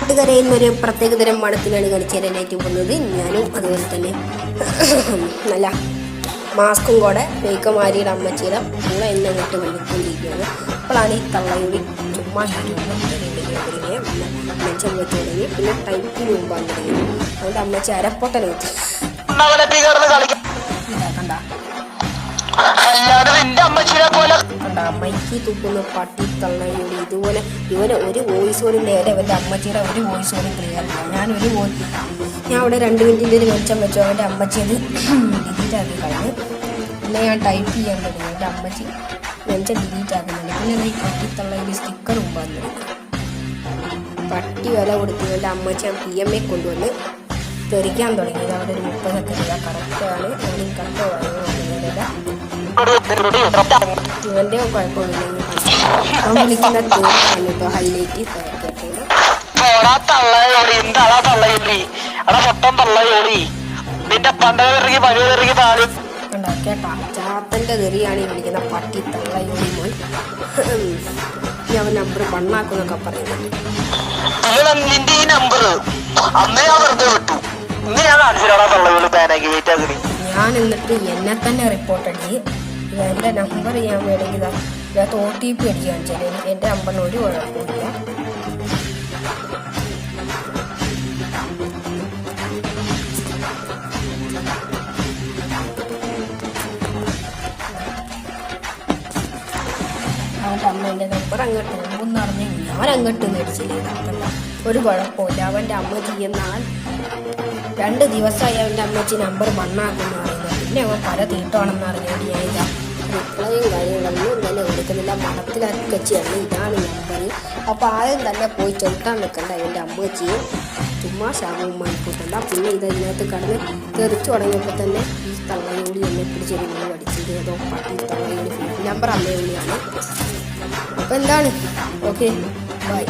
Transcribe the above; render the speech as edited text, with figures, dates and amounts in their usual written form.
കൂട്ടുകാരെ ഇന്നൊരു പ്രത്യേകതരം മണത്തിലാണ് കളിച്ചേരാനായിട്ട് പോകുന്നത്. ഞാനും അതുപോലെ തന്നെ നല്ല മാസ്കും കൂടെ വേക്കമാരിയുടെ അമ്മച്ചീടെ കൂടെ ഇന്ന് അങ്ങോട്ട് വന്നിക്കൊണ്ടിരിക്കുകയാണ്. അപ്പോഴാണ് ഈ തള്ളയൂടി ചുമ്മാ മെച്ചം വെച്ച് തുടങ്ങി. പിന്നെ ടൈപ്പിന് മുമ്പാണ് തുടങ്ങി. അതുകൊണ്ട് അമ്മച്ചി അരപ്പൊട്ടനെ വെച്ച് കണ്ട അമ്മയ്ക്ക് തൂക്കുന്ന പട്ടി തള്ളയൂടി. ഇതുപോലെ ഇവന് ഒരു വോയിസ് പോലും നേരെ അവൻ്റെ അമ്മച്ചിയുടെ ഒരു വോയിസ് പോലും ക്ലിയർ ഇല്ല. ഞാൻ അവിടെ 2 മിനിറ്റിൻ്റെ ഒരു മെച്ചം വെച്ചു. അവൻ്റെ അമ്മച്ചി അത് ഡിലീറ്റ് ആക്കി കളഞ്ഞു. പിന്നെ ഞാൻ ടൈപ്പ് ചെയ്യാൻ തുടങ്ങി. എൻ്റെ അമ്മച്ചി മെച്ചം ഡിലീറ്റ് ആക്കുന്നുണ്ട്. പിന്നെ ഈ പട്ടി തള്ളയൂടി സ്റ്റിക്കർ മുമ്പാന്ന് പട്ടി വില കൊടുത്ത് എൻ്റെ അമ്മച്ചി PMA കൊണ്ടുവന്ന് തെറിക്കാൻ തുടങ്ങിയത്. അവിടെ ഒരു 30 സെക്കൻഡ് കറക്റ്റാണ്. ഞാനും കറക്റ്റ് പറയുന്നില്ല. ഇവൻ്റെ കുഴപ്പമൊന്നുമില്ല. അവൻ വിളിക്കുന്ന തീർക്കാണ് ഇപ്പോൾ ഹൈലൈറ്റ് കേട്ടാ. ചാത്തൻ്റെ തെറിയാണ് ഈ വിളിക്കുന്ന പട്ടി തള്ളയൂടി മോൻ. ഇനി അവൻ നമ്പർ ബണ്ണാക്കുന്നൊക്കെ പറയുന്നുണ്ട്. ഞാൻ എന്നിട്ട് എന്നെ തന്നെ റിപ്പോർട്ട് അടിച്ച് എൻ്റെ നമ്പർ ഞാൻ വേണമെങ്കിൽ ഞാൻ OTP അടിച്ച് കാണിച്ചാൽ എനിക്ക് എൻ്റെ നമ്പറിന് ഒരു കുഴപ്പമില്ല. അവൻ്റെ അമ്മേൻ്റെ നമ്പർ അങ്ങോട്ട് മുമ്പെന്ന് പറഞ്ഞ് ഞാൻ അങ്ങോട്ട് മേടിച്ചില്ലേ. ഒരു കുഴപ്പമില്ല. അവൻ്റെ അമ്മച്ചി എന്നാൽ 2 ദിവസമായി അവൻ്റെ അമ്മച്ചി നമ്പർ മണ്ണാക്കുമെന്ന് പറയുന്നത്. പിന്നെ അവൻ പല തീട്ടമാണെന്ന് അറിഞ്ഞുകൊണ്ട് ഞാൻ റിപ്ലൈയും കാര്യങ്ങളൊന്നും തന്നെ കൊടുക്കുന്നില്ല. മണത്തിലക്കച്ചിയാണ് ഇതാണ് നമ്പർ. അപ്പോൾ ആദ്യം തന്നെ പോയി ചവിട്ടാൻ നിൽക്കണ്ട അവൻ്റെ അമ്മച്ചിയെ. ചുമ്മാ ശാപവും മണിക്കൂട്ടണ്ട. പിന്നെ ഇതിനകത്ത് കടന്ന് തെറിച്ചു തുടങ്ങിയപ്പോൾ തന്നെ ഈ തള്ളയൂടി എന്നെ പിടിച്ചൊരു വീട് അടിച്ചത്. ഏതോ പട്ടി തള്ളയൂടി നമ്പർ അമ്മയൂടിയാണ്. അപ്പോൾ എന്താണ്? Okay bye.